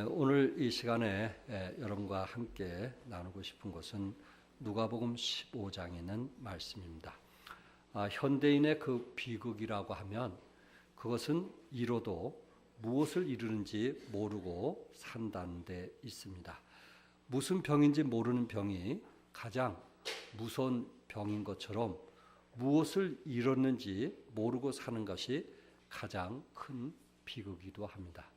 오늘 이 시간에 여러분과 함께 나누고 싶은 것은 누가복음 15장에 있는 말씀입니다. 현대인의 그 비극이라고 하면 그것은 이뤄도 무엇을 이루는지 모르고 산다는 데 있습니다. 무슨 병인지 모르는 병이 가장 무서운 병인 것처럼 무엇을 이뤘는지 모르고 사는 것이 가장 큰 비극이기도 합니다.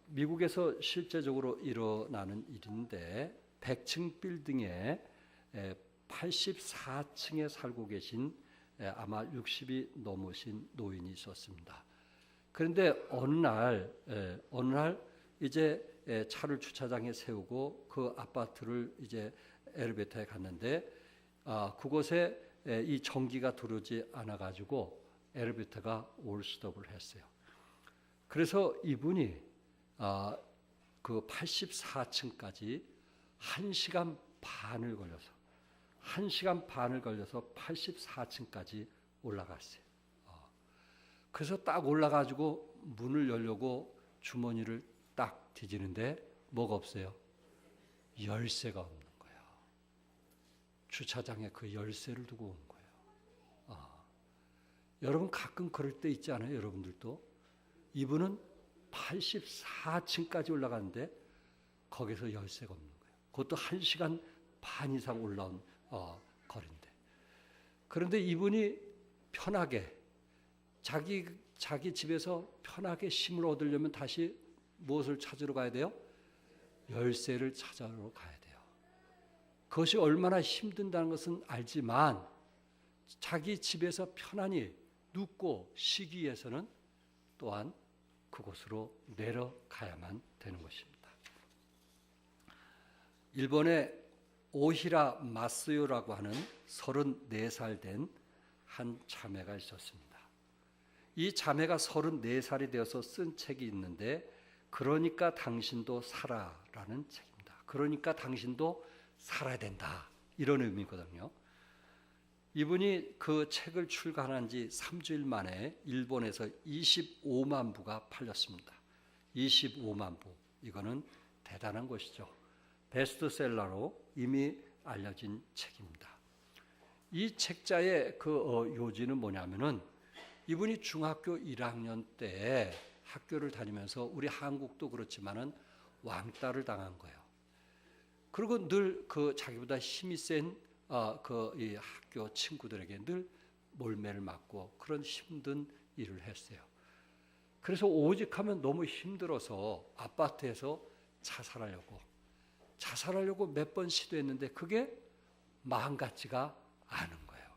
미국에서 실제적으로 일어나는 일인데 100층 빌딩에 84층에 살고 계신 아마 60이 넘으신 노인이 있었습니다. 그런데 어느 날 이제 차를 주차장에 세우고 그 아파트를 이제 엘리베이터에 갔는데 그곳에 이 전기가 들어오지 않아 가지고 엘리베이터가 올스톱을 했어요. 그래서 이분이 그 84층까지 1시간 반을 걸려서 84층까지 올라갔어요. 그래서 딱 올라가지고 문을 열려고 주머니를 딱 뒤지는데 뭐가 없어요? 열쇠가 없는 거예요. 주차장에 그 열쇠를 두고 온 거예요. 여러분 가끔 그럴 때 있지 않아요? 여러분들도? 이분은 84층까지 올라가는데 거기서 열쇠가 없는 거예요. 그것도 1시간 반 이상 올라온 거리인데. 그런데 이분이 편하게 자기 집에서 편하게 힘을 얻으려면 다시 무엇을 찾으러 가야 돼요? 열쇠를 찾으러 가야 돼요. 그것이 얼마나 힘든다는 것은 알지만 자기 집에서 편안히 눕고 쉬기 위해서는 또한 그곳으로 내려가야만 되는 것입니다. 일본의 오히라 마스요라고 하는 34살 된 한 자매가 있었습니다. 이 자매가 34살이 되어서 쓴 책이 있는데 그러니까 당신도 살아라는 책입니다. 그러니까 당신도 살아야 된다 이런 의미거든요. 이분이 그 책을 출간한 지 3주일 만에 일본에서 25만 부가 팔렸습니다. 25만 부. 이거는 대단한 것이죠. 베스트셀러로 이미 알려진 책입니다. 이 책자의 그 요지는 뭐냐면은 이분이 중학교 1학년 때 학교를 다니면서 우리 한국도 그렇지만은 왕따를 당한 거예요. 그리고 늘 그 자기보다 힘이 센 이 학교 친구들에게 늘 몰매를 맞고 그런 힘든 일을 했어요. 그래서 오직 하면 너무 힘들어서 아파트에서 자살하려고 몇 번 시도했는데 그게 마음 같지가 않은 거예요.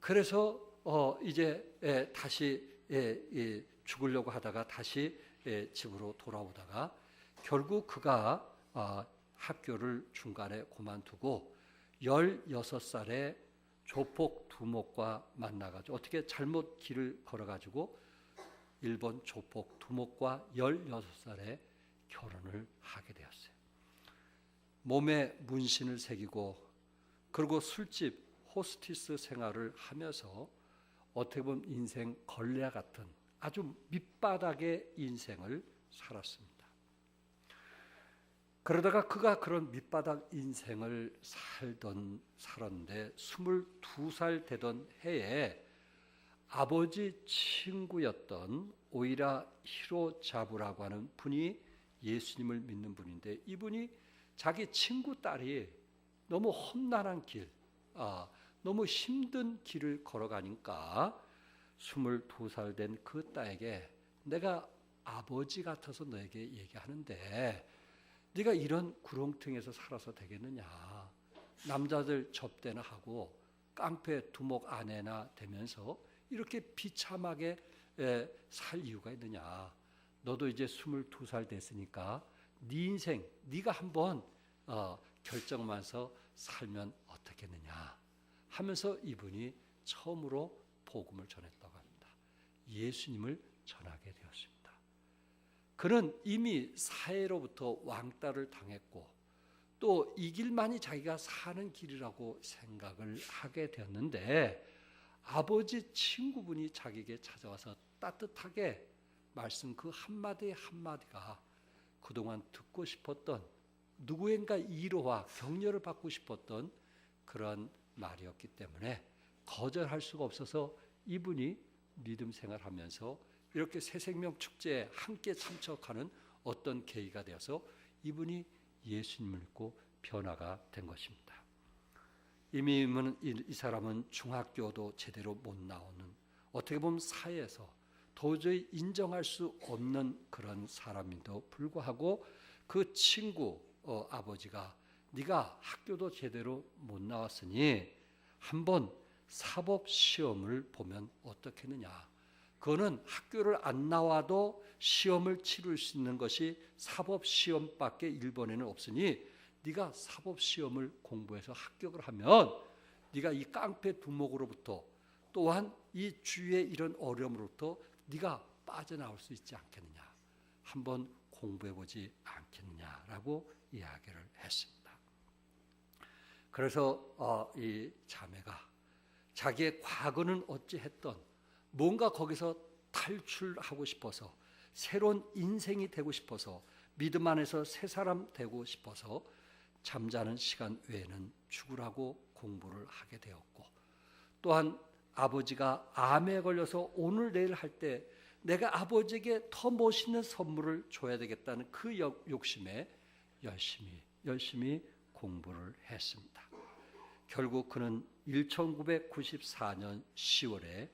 그래서 이제 다시 죽으려고 하다가 다시 집으로 돌아오다가 결국 그가 학교를 중간에 그만두고 16살에 조폭 두목과 만나가지고 어떻게 잘못 길을 걸어가지고 일본 조폭 두목과 16살에 결혼을 하게 되었어요. 몸에 문신을 새기고 그리고 술집 호스티스 생활을 하면서 어떻게 보면 인생 걸레와 같은 아주 밑바닥의 인생을 살았습니다. 그러다가 그가 그런 밑바닥 인생을 살았는데 22살 되던 해에 아버지 친구였던 오이라 히로자부라고 하는 분이 예수님을 믿는 분인데 이분이 자기 친구 딸이 너무 험난한 길, 너무 힘든 길을 걸어가니까 22살 된 그 딸에게 내가 아버지 같아서 너에게 얘기하는데 네가 이런 구렁텅이에서 살아서 되겠느냐. 남자들 접대나 하고 깡패 두목 아내나 되면서 이렇게 비참하게 살 이유가 있느냐. 너도 이제 22살 됐으니까 네 인생 네가 한번 결정하면서 살면 어떻겠느냐 하면서 이분이 처음으로 복음을 전했다고 합니다. 예수님을 전하게 되었습니다. 그는 이미 사회로부터 왕따를 당했고 또 이 길만이 자기가 사는 길이라고 생각을 하게 되었는데 아버지 친구분이 자기에게 찾아와서 따뜻하게 말씀 그 한마디 한마디가 그동안 듣고 싶었던 누구인가 위로와 격려를 받고 싶었던 그런 말이었기 때문에 거절할 수가 없어서 이분이 믿음 생활하면서 이렇게 새생명 축제에 함께 참석하는 어떤 계기가 되어서 이분이 예수님을 믿고 변화가 된 것입니다. 이미 이 사람은 중학교도 제대로 못 나오는, 어떻게 보면 사회에서 도저히 인정할 수 없는 그런 사람임에도 불구하고 그 친구 아버지가 네가 학교도 제대로 못 나왔으니 한번 사법시험을 보면 어떻겠느냐. 그거는 학교를 안 나와도 시험을 치를 수 있는 것이 사법시험밖에 일본에는 없으니 네가 사법시험을 공부해서 합격을 하면 네가 이 깡패 두목으로부터 또한 이 주위의 이런 어려움으로부터 네가 빠져나올 수 있지 않겠느냐. 한번 공부해보지 않겠느냐라고 이야기를 했습니다. 그래서 이 자매가 자기의 과거는 어찌했던 뭔가 거기서 탈출하고 싶어서 새로운 인생이 되고 싶어서 믿음 안에서 새 사람 되고 싶어서 잠자는 시간 외에는 죽으라고 공부를 하게 되었고, 또한 아버지가 암에 걸려서 오늘 내일 할 때 내가 아버지에게 더 멋있는 선물을 줘야 되겠다는 그 욕심에 열심히 공부를 했습니다. 결국 그는 1994년 10월에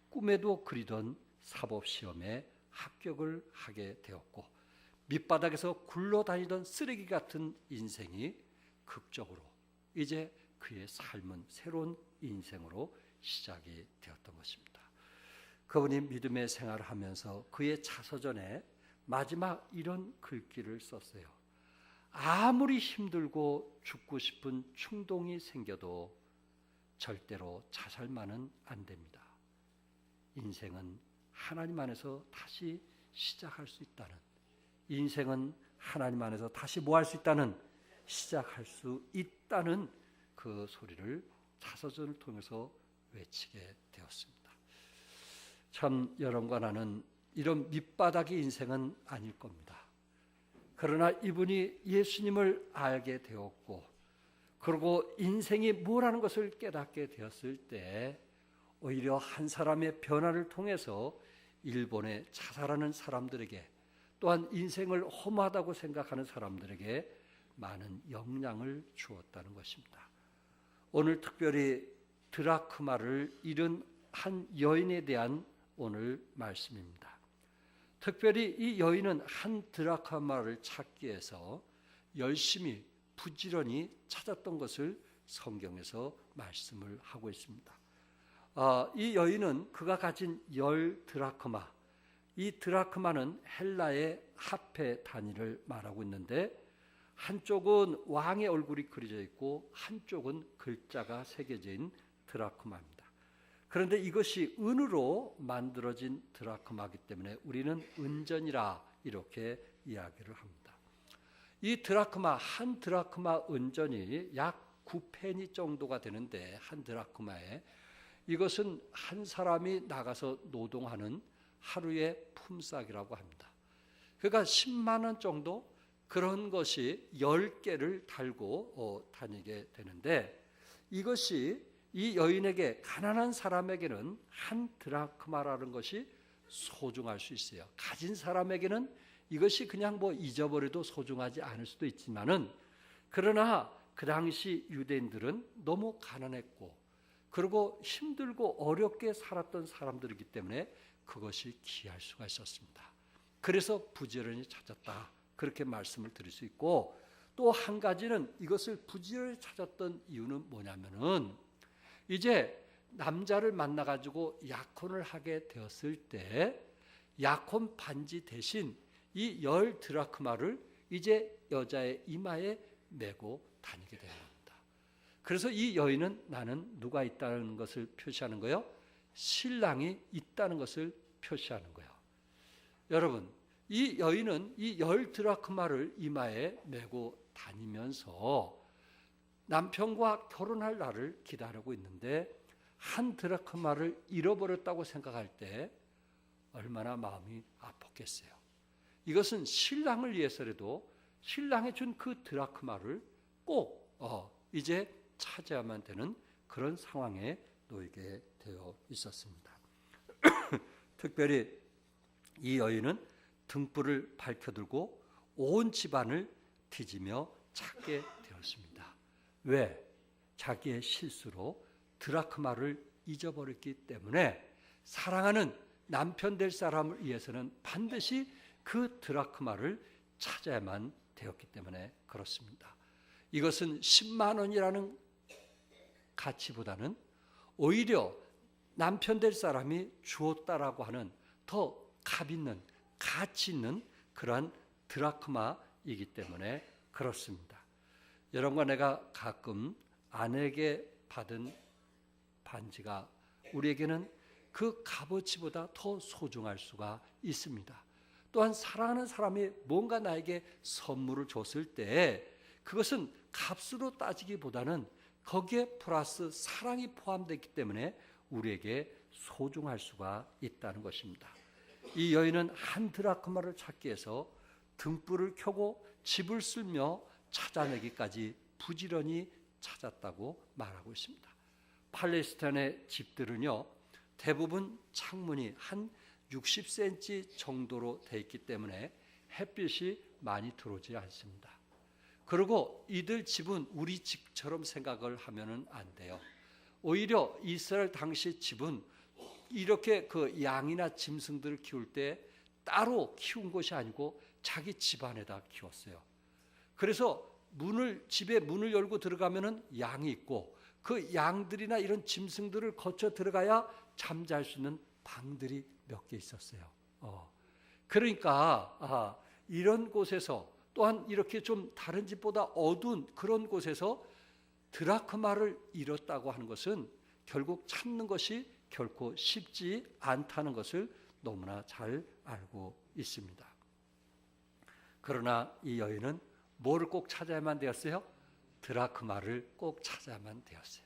꿈에도 그리던 사법시험에 합격을 하게 되었고, 밑바닥에서 굴러다니던 쓰레기 같은 인생이 극적으로 이제 그의 삶은 새로운 인생으로 시작이 되었던 것입니다. 그분이 믿음의 생활을 하면서 그의 자서전에 마지막 이런 글귀를 썼어요. 아무리 힘들고 죽고 싶은 충동이 생겨도 절대로 자살만은 안 됩니다. 인생은 하나님 안에서 다시 시작할 수 있다는, 인생은 하나님 안에서 다시 뭐 할 수 있다는, 시작할 수 있다는 그 소리를 자서전을 통해서 외치게 되었습니다. 참 여러분과 나는 이런 밑바닥의 인생은 아닐 겁니다. 그러나 이분이 예수님을 알게 되었고, 그리고 인생이 뭐라는 것을 깨닫게 되었을 때 오히려 한 사람의 변화를 통해서 일본에 자살하는 사람들에게, 또한 인생을 험하다고 생각하는 사람들에게 많은 영향을 주었다는 것입니다. 오늘 특별히 드라크마를 잃은 한 여인에 대한 오늘 말씀입니다. 특별히 이 여인은 한 드라크마를 찾기 위해서 열심히 부지런히 찾았던 것을 성경에서 말씀을 하고 있습니다. 이 여인은 그가 가진 10드라크마, 이 드라크마는 헬라의 화폐 단위를 말하고 있는데 한쪽은 왕의 얼굴이 그려져 있고 한쪽은 글자가 새겨진 드라크마입니다. 그런데 이것이 은으로 만들어진 드라크마이기 때문에 우리는 은전이라 이렇게 이야기를 합니다. 이 드라크마, 한 드라크마 은전이 약 9페니 정도가 되는데, 한 드라크마에 이것은 한 사람이 나가서 노동하는 하루의 품삯이라고 합니다. 그러니까 10만 원 정도, 그런 것이 10개를 달고 다니게 되는데, 이것이 이 여인에게, 가난한 사람에게는 한 드라크마라는 것이 소중할 수 있어요. 가진 사람에게는 이것이 그냥 뭐 잊어버려도 소중하지 않을 수도 있지만은, 그러나 그 당시 유대인들은 너무 가난했고 그리고 힘들고 어렵게 살았던 사람들이기 때문에 그것이 귀할 수가 있었습니다. 그래서 부지런히 찾았다, 그렇게 말씀을 드릴 수 있고, 또 한 가지는 이것을 부지런히 찾았던 이유는 뭐냐면은, 이제 남자를 만나가지고 약혼을 하게 되었을 때 약혼 반지 대신 이 10드라크마를 이제 여자의 이마에 메고 다니게 되는 겁니다. 그래서 이 여인은 나는 누가 있다는 것을 표시하는 거예요? 신랑이 있다는 것을 표시하는 거예요. 여러분, 이 여인은 이 10드라크마를 이마에 메고 다니면서 남편과 결혼할 날을 기다리고 있는데, 한 드라크마를 잃어버렸다고 생각할 때 얼마나 마음이 아팠겠어요. 이것은 신랑을 위해서라도 신랑이 준 그 드라크마를 꼭 이제 찾아야만 되는 그런 상황에 놓이게 되어 있었습니다. 특별히 이 여인은 등불을 밝혀들고 온 집안을 뒤지며 찾게 되었습니다. 왜? 자기의 실수로 드라크마를 잊어버렸기 때문에 사랑하는 남편 될 사람을 위해서는 반드시 그 드라크마를 찾아야만 되었기 때문에 그렇습니다. 이것은 10만 원이라는 가치보다는 오히려 남편 될 사람이 주었다라고 하는 더 값 있는, 가치 있는 그러한 드라크마이기 때문에 그렇습니다. 여러분과 내가 가끔 아내에게 받은 반지가 우리에게는 그 값어치보다 더 소중할 수가 있습니다. 또한 사랑하는 사람이 뭔가 나에게 선물을 줬을 때 그것은 값으로 따지기보다는 거기에 플러스 사랑이 포함되기 때문에 우리에게 소중할 수가 있다는 것입니다. 이 여인은 한 드라크마를 찾기 위해서 등불을 켜고 집을 쓸며 찾아내기까지 부지런히 찾았다고 말하고 있습니다. 팔레스타인의 집들은요, 대부분 창문이 한 60cm 정도로 되어 있기 때문에 햇빛이 많이 들어오지 않습니다. 그리고 이들 집은 우리 집처럼 생각을 하면은 안 돼요. 오히려 이스라엘 당시 집은 이렇게 그 양이나 짐승들을 키울 때 따로 키운 것이 아니고 자기 집안에다 키웠어요. 그래서 집에 문을 열고 들어가면은 양이 있고 그 양들이나 이런 짐승들을 거쳐 들어가야 잠잘 수 있는 방들이 몇 개 있었어요. 그러니까 이런 곳에서 또한 이렇게 좀 다른 집보다 어두운 그런 곳에서 드라크마를 잃었다고 하는 것은 결국 찾는 것이 결코 쉽지 않다는 것을 너무나 잘 알고 있습니다. 그러나 이 여인은 뭐를 꼭 찾아야만 되었어요? 드라크마를 꼭 찾아야만 되었어요.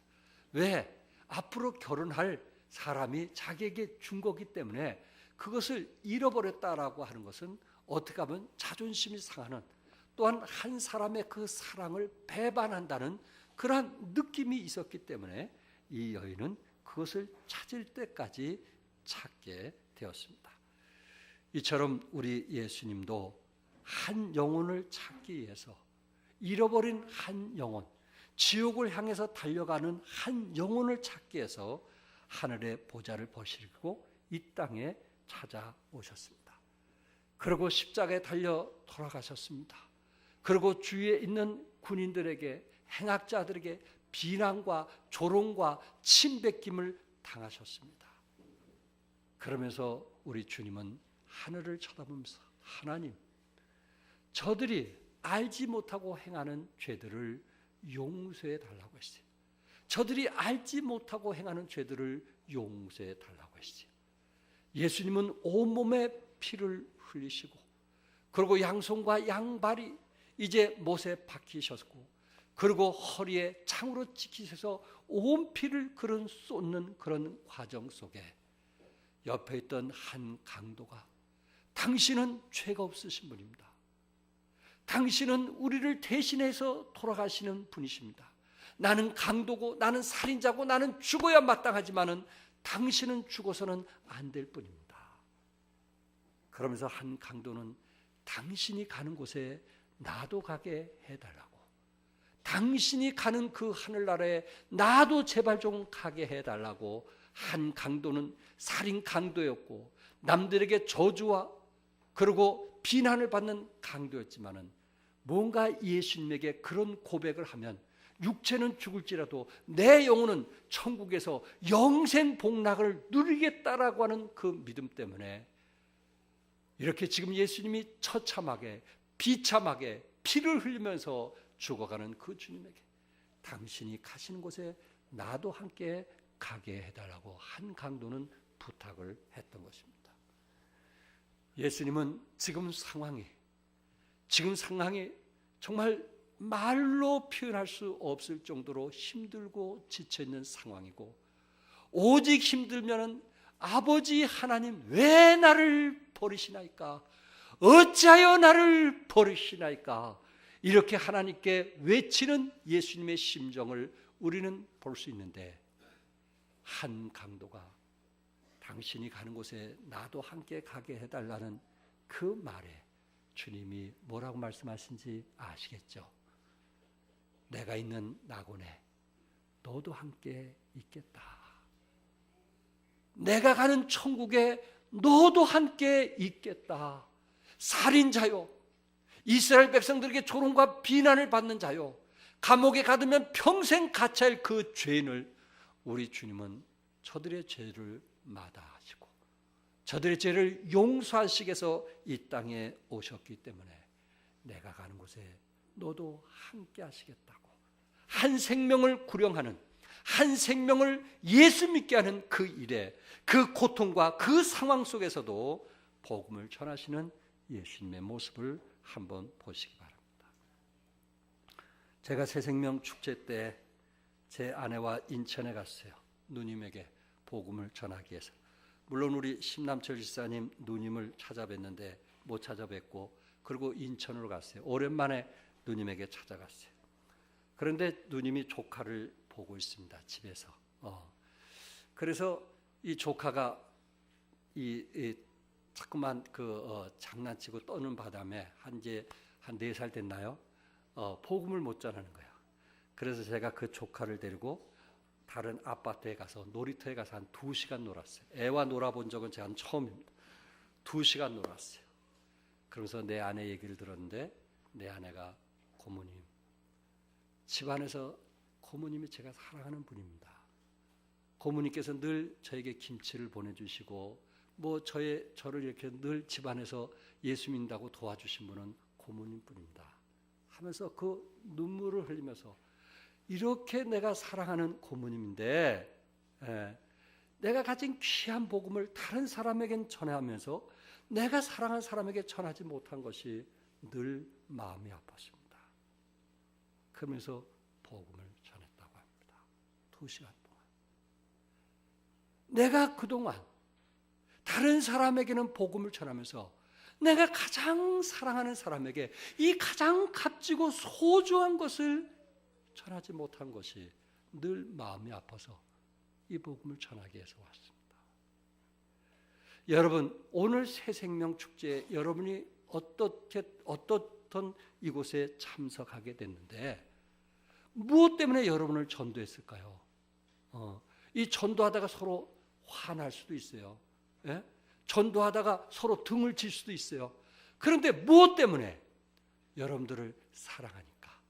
왜? 앞으로 결혼할 사람이 자기에게 준 거기 때문에 그것을 잃어버렸다라고 하는 것은 어떻게 하면 자존심이 상하는, 또한 한 사람의 그 사랑을 배반한다는 그러한 느낌이 있었기 때문에 이 여인은 그것을 찾을 때까지 찾게 되었습니다. 이처럼 우리 예수님도 한 영혼을 찾기 위해서 잃어버린 한 영혼, 지옥을 향해서 달려가는 한 영혼을 찾기 위해서 하늘의 보좌를 버리고 이 땅에 찾아오셨습니다. 그리고 십자가에 달려 돌아가셨습니다. 그리고 주위에 있는 군인들에게, 행악자들에게 비난과 조롱과 침뱉김을 당하셨습니다. 그러면서 우리 주님은 하늘을 쳐다보면서 하나님, 저들이 알지 못하고 행하는 죄들을 용서해 달라고 했어요. 저들이 알지 못하고 행하는 죄들을 용서해 달라고 했어요. 예수님은 온몸에 피를 흘리시고 그리고 양손과 양발이 이제 못에 박히셨고 그리고 허리에 창으로 찍히셔서 온 피를 쏟는 그런 과정 속에 옆에 있던 한 강도가 당신은 죄가 없으신 분입니다. 당신은 우리를 대신해서 돌아가시는 분이십니다. 나는 강도고 나는 살인자고 나는 죽어야 마땅하지만은 당신은 죽어서는 안 될 뿐입니다. 그러면서 한 강도는 당신이 가는 곳에 나도 가게 해달라고, 당신이 가는 그 하늘나라에 나도 제발 좀 가게 해달라고. 한 강도는 살인 강도였고 남들에게 저주와 그리고 비난을 받는 강도였지만은 뭔가 예수님에게 그런 고백을 하면 육체는 죽을지라도 내 영혼은 천국에서 영생 복락을 누리겠다라고 하는 그 믿음 때문에 이렇게 지금 예수님이 처참하게 비참하게 피를 흘리면서 죽어가는 그 주님에게 당신이 가시는 곳에 나도 함께 가게 해달라고 한 강도는 부탁을 했던 것입니다. 예수님은 지금 상황이 정말 말로 표현할 수 없을 정도로 힘들고 지쳐있는 상황이고 오직 힘들면은 아버지 하나님 왜 나를 버리시나이까? 어찌하여 나를 버리시나이까? 이렇게 하나님께 외치는 예수님의 심정을 우리는 볼 수 있는데, 한 강도가 당신이 가는 곳에 나도 함께 가게 해달라는 그 말에 주님이 뭐라고 말씀하신지 아시겠죠? 내가 있는 낙원에 너도 함께 있겠다. 내가 가는 천국에 너도 함께 있겠다. 살인자요, 이스라엘 백성들에게 조롱과 비난을 받는 자요, 감옥에 가두면 평생 갇혀야 할 그 죄인을 우리 주님은 저들의 죄를 마다하시고 저들의 죄를 용서하시기 위해서 이 땅에 오셨기 때문에 내가 가는 곳에 너도 함께 하시겠다고, 한 생명을 구령하는, 한 생명을 예수 믿게 하는 그 일에, 그 고통과 그 상황 속에서도 복음을 전하시는 예수님의 모습을 한번 보시기 바랍니다. 제가 새생명 축제 때 제 아내와 인천에 갔어요. 누님에게 복음을 전하기 위해서. 물론 우리 심남철 지사님 누님을 찾아뵀는데 못 찾아뵙고, 그리고 인천으로 갔어요. 오랜만에 누님에게 찾아갔어요. 그런데 누님이 조카를 보고 있습니다, 집에서. 그래서 이 조카가 자꾸만 장난치고 떠는 바람에 한 4살 됐나요? 복음을 못 전하는 거예요. 그래서 제가 그 조카를 데리고 다른 아파트에 가서, 놀이터에 가서 한 2시간 놀았어요. 애와 놀아본 적은 제가 처음입니다. 2시간 놀았어요. 그러면서 내 아내 얘기를 들었는데, 내 아내가 고모님, 집안에서 고모님이 제가 사랑하는 분입니다. 고모님께서 늘 저에게 김치를 보내주시고 저를 이렇게 늘 집안에서 예수 믿는다고 도와주신 분은 고모님 뿐입니다 하면서 그 눈물을 흘리면서, 이렇게 내가 사랑하는 고모님인데 내가 가진 귀한 복음을 다른 사람에겐 전하면서 내가 사랑하는 사람에게 전하지 못한 것이 늘 마음이 아팠습니다. 그러면서 복음을 전했다고 합니다. 2시간 동안. 내가 그동안 다른 사람에게는 복음을 전하면서 내가 가장 사랑하는 사람에게 이 가장 값지고 소중한 것을 전하지 못한 것이 늘 마음이 아파서 이 복음을 전하기 위해서 왔습니다. 여러분, 오늘 새생명 축제에 여러분이 어떻든 이곳에 참석하게 됐는데 무엇 때문에 여러분을 전도했을까요? 이 전도하다가 서로 화날 수도 있어요. 예? 전도하다가 서로 등을 칠 수도 있어요. 그런데 무엇 때문에? 여러분들을 사랑하니까,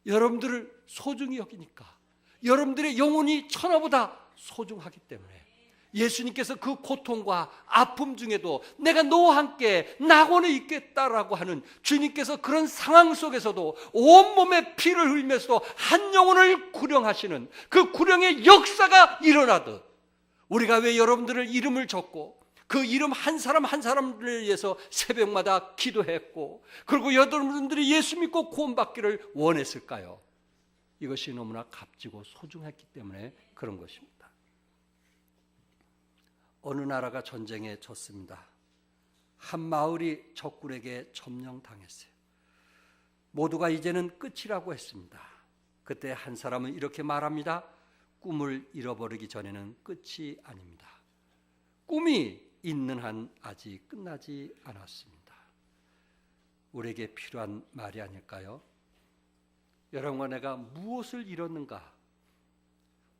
여러분들을 소중히 여기니까, 여러분들의 영혼이 천하보다 소중하기 때문에 예수님께서 그 고통과 아픔 중에도 내가 너와 함께 낙원에 있겠다라고 하는 주님께서 그런 상황 속에서도 온몸에 피를 흘리면서도 한 영혼을 구령하시는 그 구령의 역사가 일어나듯, 우리가 왜 여러분들을 이름을 적고 그 이름 한 사람 한 사람을 위해서 새벽마다 기도했고, 그리고 여러분들이 예수 믿고 구원받기를 원했을까요? 이것이 너무나 값지고 소중했기 때문에 그런 것입니다. 어느 나라가 전쟁에 졌습니다. 한 마을이 적군에게 점령당했어요. 모두가 이제는 끝이라고 했습니다. 그때 한 사람은 이렇게 말합니다. 꿈을 잃어버리기 전에는 끝이 아닙니다. 꿈이 있는 한 아직 끝나지 않았습니다. 우리에게 필요한 말이 아닐까요? 여러분과 내가 무엇을 잃었는가?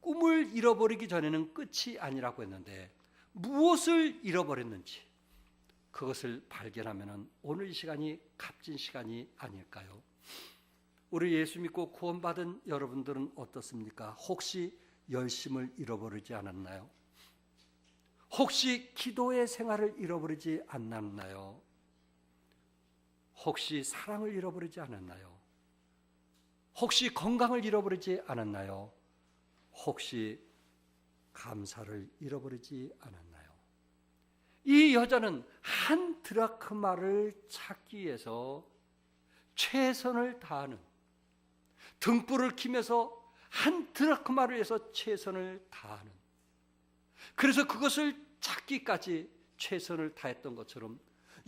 꿈을 잃어버리기 전에는 끝이 아니라고 했는데 무엇을 잃어버렸는지 그것을 발견하면 오늘 이 시간이 값진 시간이 아닐까요? 우리 예수 믿고 구원받은 여러분들은 어떻습니까? 혹시 열심을 잃어버리지 않았나요? 혹시 기도의 생활을 잃어버리지 않았나요? 혹시 사랑을 잃어버리지 않았나요? 혹시 건강을 잃어버리지 않았나요? 혹시 감사를 잃어버리지 않았나요? 이 여자는 한 드라크마를 찾기 위해서 최선을 다하는, 등불을 키면서 한 드라크마를 위해서 최선을 다하는, 그래서 그것을 찾기까지 최선을 다했던 것처럼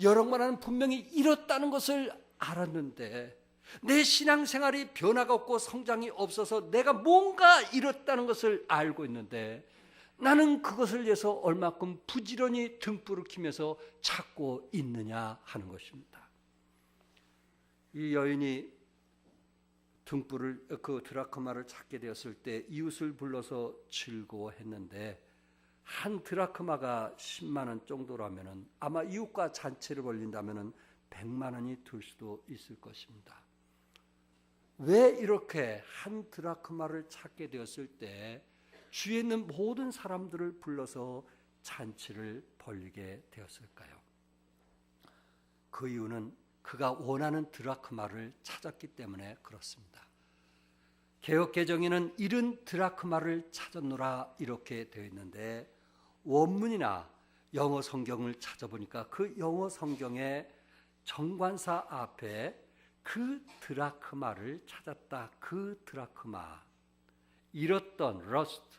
여러분은 분명히 잃었다는 것을 알았는데 내 신앙생활이 변화가 없고 성장이 없어서 내가 뭔가 잃었다는 것을 알고 있는데 나는 그것을 위해서 얼마큼 부지런히 등불을 켜면서 찾고 있느냐 하는 것입니다. 이 여인이 그 드라크마를 찾게 되었을 때 이웃을 불러서 즐거워했는데 한 드라크마가 10만 원 정도라면은 아마 이웃과 잔치를 벌린다면은 100만 원이 들 수도 있을 것입니다. 왜 이렇게 한 드라크마를 찾게 되었을 때 주위에 있는 모든 사람들을 불러서 잔치를 벌리게 되었을까요? 그 이유는 그가 원하는 드라크마를 찾았기 때문에 그렇습니다. 개역개정에는 잃은 드라크마를 찾았노라 이렇게 되어 있는데 원문이나 영어 성경을 찾아보니까 그 영어 성경의 정관사 앞에 그 드라크마를 찾았다. 그 드라크마, 잃었던 러스트,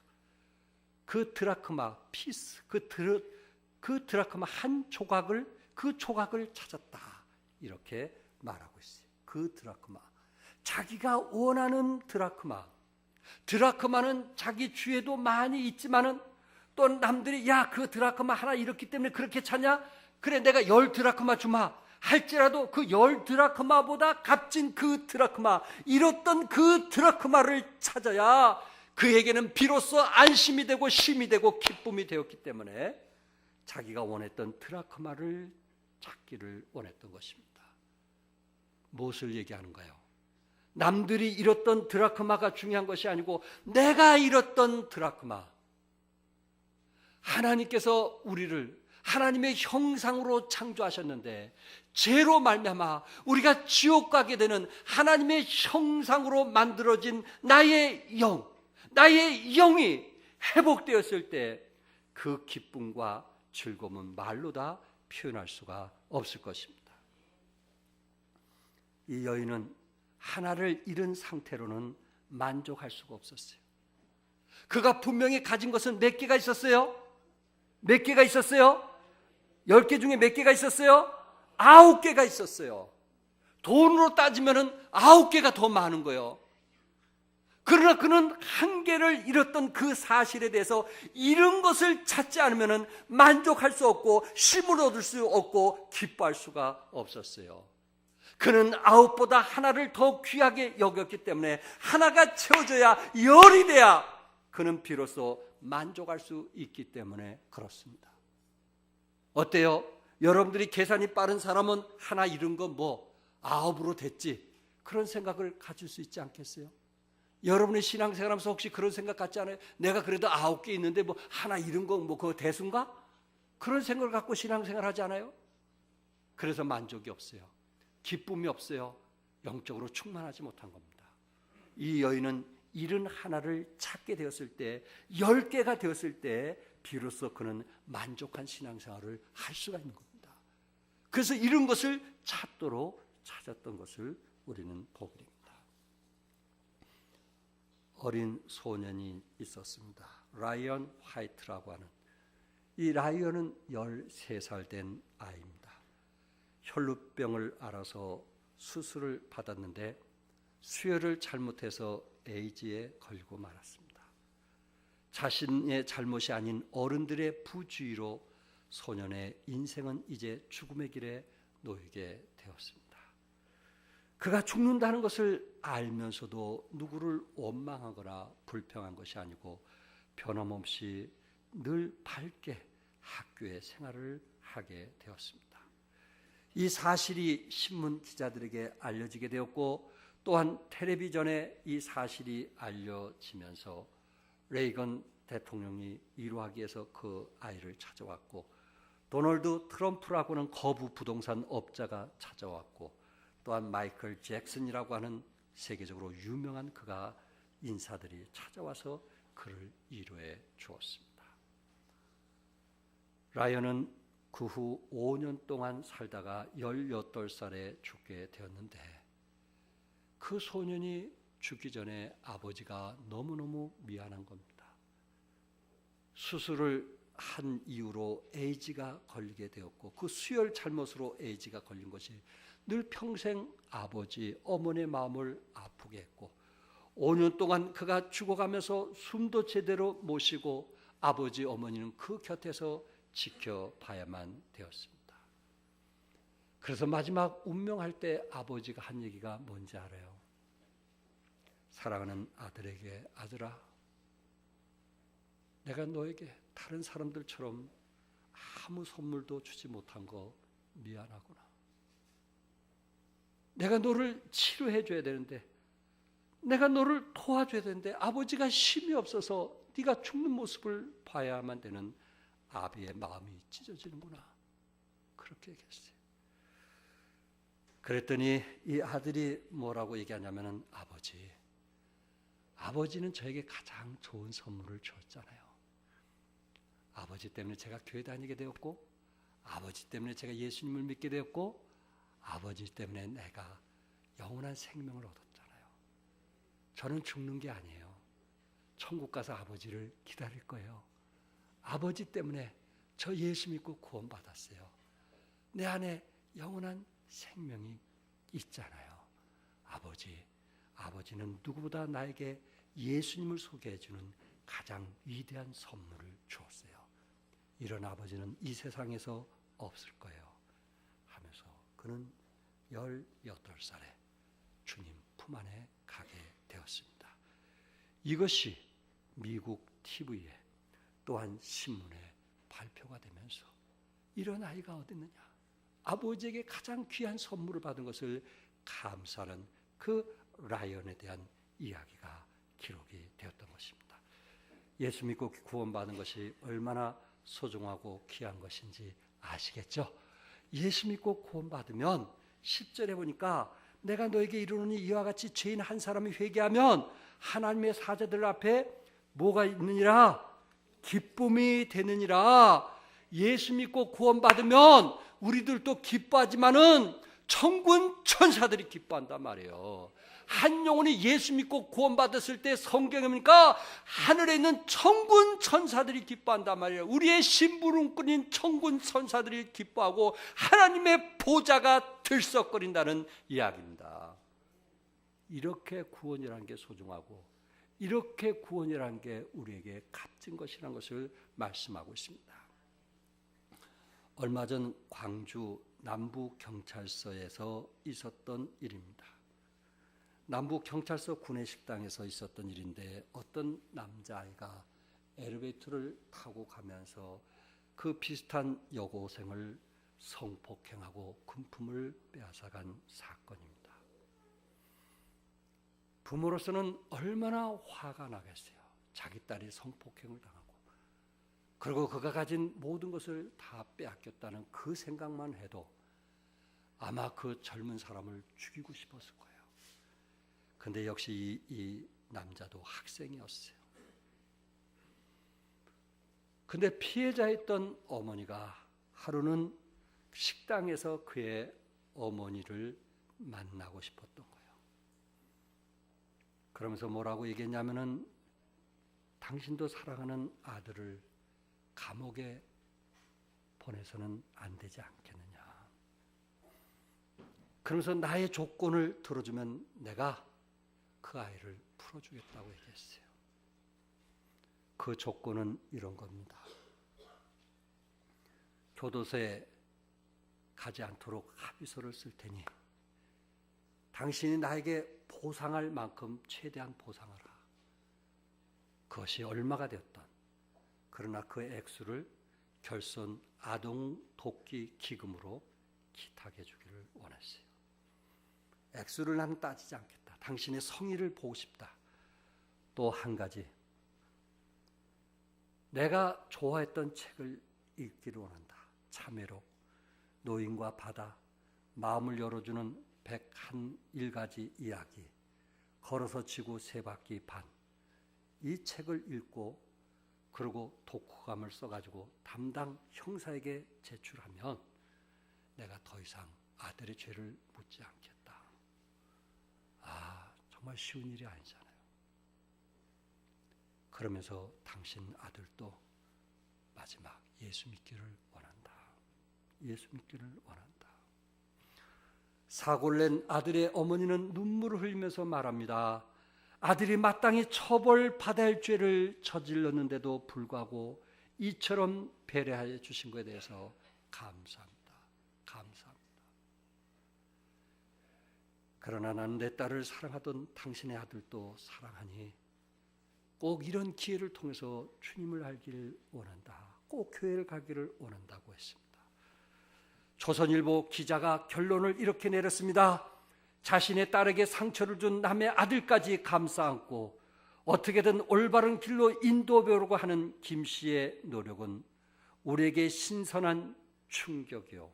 그 드라크마 피스, 그 드라크마 한 조각을 그 조각을 찾았다. 이렇게 말하고 있어요. 그 드라크마, 자기가 원하는 드라크마는 자기 주위에도 많이 있지만은 또 남들이 야, 그 드라크마 하나 잃었기 때문에 그렇게 찾냐? 그래, 내가 10 드라크마 주마 할지라도 그 10 드라크마보다 값진 그 드라크마, 잃었던 그 드라크마를 찾아야 그에게는 비로소 안심이 되고 쉼이 되고 기쁨이 되었기 때문에 자기가 원했던 드라크마를 찾기를 원했던 것입니다. 무엇을 얘기하는가요? 남들이 잃었던 드라크마가 중요한 것이 아니고 내가 잃었던 드라크마. 하나님께서 우리를 하나님의 형상으로 창조하셨는데 죄로 말미암아 우리가 지옥 가게 되는 하나님의 형상으로 만들어진 나의 영이 회복되었을 때 그 기쁨과 즐거움은 말로 다 표현할 수가 없을 것입니다. 이 여인은 하나를 잃은 상태로는 만족할 수가 없었어요. 그가 분명히 가진 것은 몇 개가 있었어요? 몇 개가 있었어요? 10개 중에 몇 개가 있었어요? 9개가 있었어요. 돈으로 따지면 9개가 더 많은 거예요. 그러나 그는 한 개를 잃었던 그 사실에 대해서 잃은 것을 찾지 않으면 만족할 수 없고 쉼을 얻을 수 없고 기뻐할 수가 없었어요. 그는 9보다 하나를 더 귀하게 여겼기 때문에 하나가 채워져야 10이 돼야 그는 비로소 만족할 수 있기 때문에 그렇습니다. 어때요? 여러분들이 계산이 빠른 사람은 하나 잃은 거 9으로 됐지, 그런 생각을 가질 수 있지 않겠어요? 여러분의 신앙생활하면서 혹시 그런 생각 갖지 않아요? 내가 그래도 9개 있는데 하나 잃은 거 그거 대수인가? 그런 생각을 갖고 신앙생활 하지 않아요? 그래서 만족이 없어요. 기쁨이 없어요. 영적으로 충만하지 못한 겁니다. 이 여인은 잃은 하나를 찾게 되었을 때 10개가 되었을 때 비로소 그는 만족한 신앙생활을 할 수가 있는 겁니다. 그래서 잃은 것을 찾았던 것을 우리는 보게 됩니다. 어린 소년이 있었습니다. 라이언 화이트라고 하는, 이 라이언은 13살 된 아이입니다. 혈루병을 앓아서 수술을 받았는데 수혈을 잘못해서 에이즈에 걸리고 말았습니다. 자신의 잘못이 아닌 어른들의 부주의로 소년의 인생은 이제 죽음의 길에 놓이게 되었습니다. 그가 죽는다는 것을 알면서도 누구를 원망하거나 불평한 것이 아니고 변함없이 늘 밝게 학교의 생활을 하게 되었습니다. 이 사실이 신문 기자들에게 알려지게 되었고 또한 텔레비전에 이 사실이 알려지면서 레이건 대통령이 위로하기 위해서 그 아이를 찾아왔고 도널드 트럼프라고 하는 거부 부동산 업자가 찾아왔고 또한 마이클 잭슨이라고 하는 세계적으로 유명한 그가 인사들이 찾아와서 그를 위로해 주었습니다. 라이언은 그 후 5년 동안 살다가 18살에 죽게 되었는데 그 소년이 죽기 전에 아버지가 너무너무 미안한 겁니다. 수술을 한 이유로 에이즈가 걸리게 되었고 그 수혈 잘못으로 에이즈가 걸린 것이 늘 평생 아버지, 어머니의 마음을 아프게 했고 5년 동안 그가 죽어가면서 숨도 제대로 못 쉬고 아버지, 어머니는 그 곁에서 지켜봐야만 되었습니다. 그래서 마지막 운명할 때 아버지가 한 얘기가 뭔지 알아요? 사랑하는 아들에게 아들아, 내가 너에게 다른 사람들처럼 아무 선물도 주지 못한 거 미안하구나. 내가 너를 치료해 줘야 되는데, 내가 너를 도와줘야 되는데 아버지가 힘이 없어서 네가 죽는 모습을 봐야만 되는 아비의 마음이 찢어지는구나. 그렇게 얘기했어요. 그랬더니 이 아들이 뭐라고 얘기하냐면은 아버지는 저에게 가장 좋은 선물을 줬잖아요. 아버지 때문에 제가 교회 다니게 되었고, 아버지 때문에 제가 예수님을 믿게 되었고, 아버지 때문에 내가 영원한 생명을 얻었잖아요. 저는 죽는 게 아니에요. 천국 가서 아버지를 기다릴 거예요. 아버지 때문에 저 예수 믿고 구원받았어요. 내 안에 영원한 생명이 있잖아요. 아버지는 누구보다 나에게 예수님을 소개해 주는 가장 위대한 선물을 주었어요. 이런 아버지는 이 세상에서 없을 거예요 하면서 그는 18살에 주님 품 안에 가게 되었습니다. 이것이 미국 TV에 또한 신문에 발표가 되면서 이런 아이가 어디 있느냐, 아버지에게 가장 귀한 선물을 받은 것을 감사하는 그 라이언에 대한 이야기가 기록이 되었던 것입니다. 예수 믿고 구원받은 것이 얼마나 소중하고 귀한 것인지 아시겠죠? 예수 믿고 구원받으면 10절에 보니까 내가 너에게 이르노니 이와 같이 죄인 한 사람이 회개하면 하나님의 사자들 앞에 뭐가 있느니라? 기쁨이 되느니라. 예수 믿고 구원받으면 우리들도 기뻐하지만은 천군 천사들이 기뻐한단 말이에요. 한 영혼이 예수 믿고 구원받았을 때 성경에 보니까 하늘에 있는 천군 천사들이 기뻐한단 말이에요. 우리의 심부름꾼인 천군 천사들이 기뻐하고 하나님의 보좌가 들썩거린다는 이야기입니다. 이렇게 구원이라는 게 소중하고 이렇게 구원이라는 게 우리에게 값진 것이라는 것을 말씀하고 있습니다. 얼마 전 광주 남부경찰서에서 있었던 일입니다. 남부경찰서 구내식당에서 있었던 일인데 어떤 남자아이가 엘리베이터를 타고 가면서 그 비슷한 여고생을 성폭행하고 금품을 빼앗아간 사건입니다. 부모로서는 얼마나 화가 나겠어요. 자기 딸이 성폭행을 당하고 그리고 그가 가진 모든 것을 다 빼앗겼다는 그 생각만 해도 아마 그 젊은 사람을 죽이고 싶었을 거예요. 근데 역시 이 남자도 학생이었어요. 근데 피해자였던 어머니가 하루는 식당에서 그의 어머니를 만나고 싶었던 거예요. 그러면서 뭐라고 얘기했냐면은 당신도 사랑하는 아들을 감옥에 보내서는 안 되지 않겠느냐. 그러면서 나의 조건을 들어주면 내가 그 아이를 풀어주겠다고 얘기했어요. 그 조건은 이런 겁니다. 교도소에 가지 않도록 합의서를 쓸 테니 당신이 나에게 보상할 만큼 최대한 보상하라. 그것이 얼마가 되었던 그러나 그 액수를 결손 아동 돕기 기금으로 기탁해 주기를 원했어요. 액수를 나는 따지지 않겠다. 당신의 성의를 보고 싶다. 또 한 가지, 내가 좋아했던 책을 읽기를 원한다. 참회록, 노인과 바다, 마음을 열어주는 101가지 이야기, 걸어서 지구 세 바퀴 반. 이 책을 읽고 그리고 독후감을 써가지고 담당 형사에게 제출하면 내가 더 이상 아들의 죄를 묻지 않겠다. 정말 쉬운 일이 아니잖아요. 그러면서 당신 아들도 마지막 예수 믿기를 원한다. 예수 믿기를 원한다. 사고를 낸 아들의 어머니는 눈물을 흘리면서 말합니다. 아들이 마땅히 처벌받아야 할 죄를 저질렀는데도 불구하고 이처럼 배려해 주신 것에 대해서 감사합니다. 감사합니다. 그러나 나는 내 딸을 사랑하던 당신의 아들도 사랑하니 꼭 이런 기회를 통해서 주님을 알기를 원한다. 꼭 교회를 가기를 원한다고 했습니다. 조선일보 기자가 결론을 이렇게 내렸습니다. 자신의 딸에게 상처를 준 남의 아들까지 감싸 안고 어떻게든 올바른 길로 인도하려고 하는 김 씨의 노력은 우리에게 신선한 충격이요.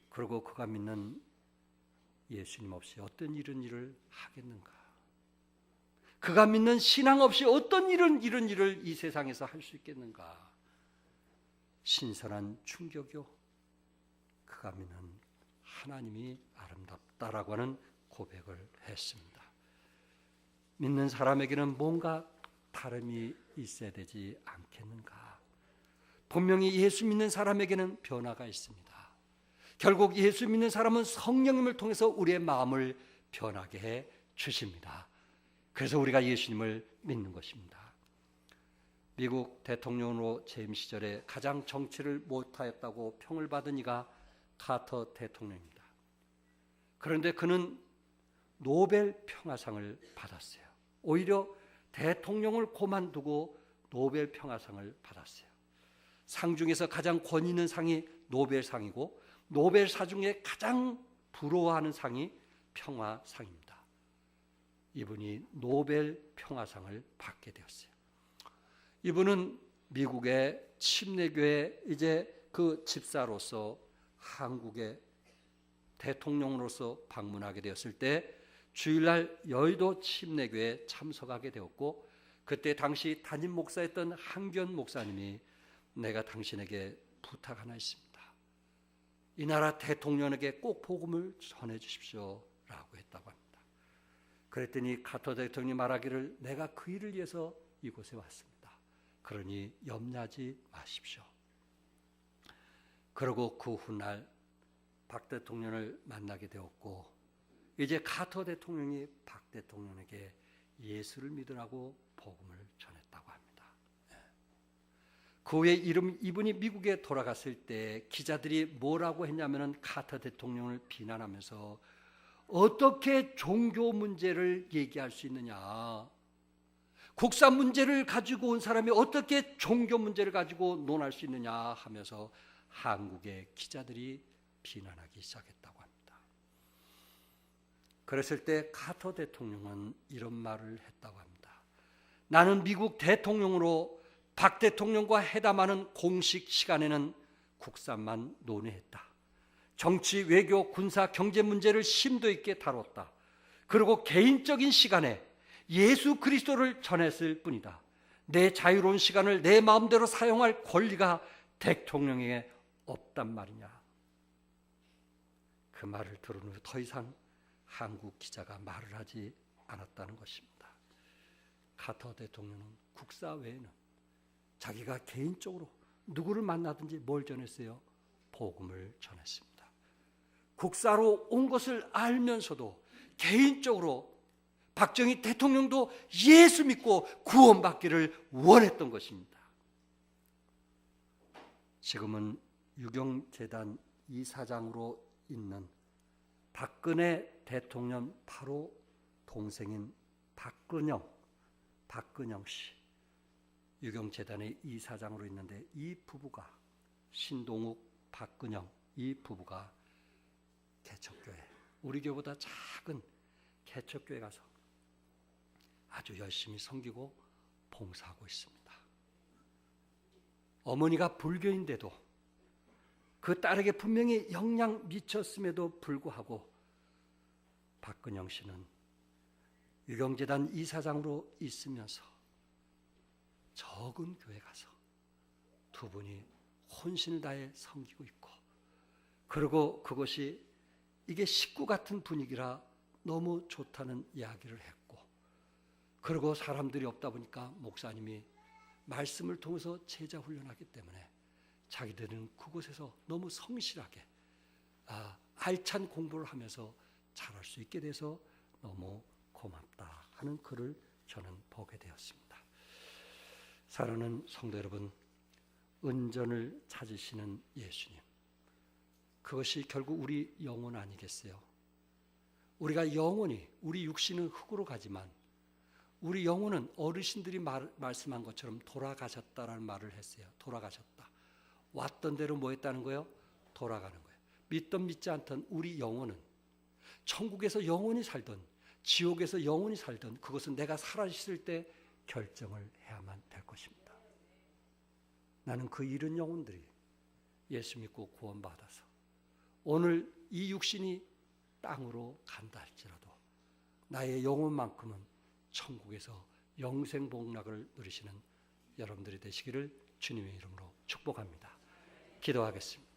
그리고 그가 믿는 예수님 없이 어떤 이런 일을 하겠는가? 그가 믿는 신앙 없이 어떤 이런 일을 이 세상에서 할 수 있겠는가? 신선한 충격이요. 그가 믿는 하나님이 아름답다라고 하는 고백을 했습니다. 믿는 사람에게는 뭔가 다름이 있어야 되지 않겠는가? 분명히 예수 믿는 사람에게는 변화가 있습니다. 결국 예수 믿는 사람은 성령님을 통해서 우리의 마음을 변하게 해 주십니다. 그래서 우리가 예수님을 믿는 것입니다. 미국 대통령으로 재임 시절에 가장 정치를 못하였다고 평을 받은 이가 카터 대통령입니다. 그런데 그는 노벨 평화상을 받았어요. 오히려 대통령을 그만두고 노벨 평화상을 받았어요. 상 중에서 가장 권위 있는 상이 노벨상이고 노벨상 중에 가장 부러워하는 상이 평화상입니다. 이분이 노벨 평화상을 받게 되었어요. 이분은 미국의 침례교회 이제 그 집사로서 한국의 대통령으로서 방문하게 되었을 때 주일날 여의도 침례교회에 참석하게 되었고, 그때 당시 담임 목사였던 한견 목사님이 내가 당신에게 부탁 하나 있습니다. 이 나라 대통령에게 꼭 복음을 전해 주십시오 라고 했다고 합니다. 그랬더니 카터 대통령이 말하기를 내가 그 일을 위해서 이곳에 왔습니다. 그러니 염려하지 마십시오. 그리고 그 훗날 박 대통령을 만나게 되었고, 이제 카터 대통령이 박 대통령에게 예수를 믿으라고 복음을 전했다고 합니다. 그 후에 이분이 미국에 돌아갔을 때 기자들이 뭐라고 했냐면 카터 대통령을 비난하면서 어떻게 종교 문제를 얘기할 수 있느냐, 국산 문제를 가지고 온 사람이 어떻게 종교 문제를 가지고 논할 수 있느냐 하면서 한국의 기자들이 비난하기 시작했다고 합니다. 그랬을 때 카터 대통령은 이런 말을 했다고 합니다. 나는 미국 대통령으로 박 대통령과 회담하는 공식 시간에는 국산만 논의했다. 정치, 외교, 군사, 경제 문제를 심도 있게 다뤘다. 그리고 개인적인 시간에 예수 그리스도를 전했을 뿐이다. 내 자유로운 시간을 내 마음대로 사용할 권리가 대통령에게 없단 말이냐. 그 말을 들은 후 더 이상 한국 기자가 말을 하지 않았다는 것입니다. 카터 대통령은 국사 외에는 자기가 개인적으로 누구를 만나든지 뭘 전했어요? 복음을 전했습니다. 국사로 온 것을 알면서도 개인적으로 박정희 대통령도 예수 믿고 구원받기를 원했던 것입니다. 지금은 유경재단 이사장으로 있는 박근혜 대통령 바로 동생인 박근영 씨, 유경재단의 이사장으로 있는데 이 부부가, 신동욱, 박근영 이 부부가 개척교회, 우리 교회보다 작은 개척교회 가서 아주 열심히 섬기고 봉사하고 있습니다. 어머니가 불교인데도 그 딸에게 분명히 영향 미쳤음에도 불구하고 박근영 씨는 유경재단 이사장으로 있으면서 적은 교회 가서 두 분이 혼신을 다해 섬기고 있고, 그리고 그것이 이게 식구 같은 분위기라 너무 좋다는 이야기를 했고, 그리고 사람들이 없다 보니까 목사님이 말씀을 통해서 제자 훈련하기 때문에 자기들은 그곳에서 너무 성실하게 알찬 공부를 하면서 잘할 수 있게 돼서 너무 고맙다 하는 글을 저는 보게 되었습니다. 사랑하는 성도 여러분, 은전을 찾으시는 예수님, 그것이 결국 우리 영혼 아니겠어요? 우리가 영혼이, 우리 육신은 흙으로 가지만 우리 영혼은 어르신들이 말씀한 것처럼 돌아가셨다라는 말을 했어요. 돌아가셨다. 왔던 대로 뭐 했다는 거예요? 돌아가는 거예요. 믿든 믿지 않든 우리 영혼은 천국에서 영원히 살든 지옥에서 영원히 살든 그것은 내가 살아있을 때 결정을 해야만 될 것입니다. 나는 그 잃은 영혼들이 예수 믿고 구원받아서 오늘 이 육신이 땅으로 간다 할지라도 나의 영혼만큼은 천국에서 영생복락을 누리시는 여러분들이 되시기를 주님의 이름으로 축복합니다. 기도하겠습니다.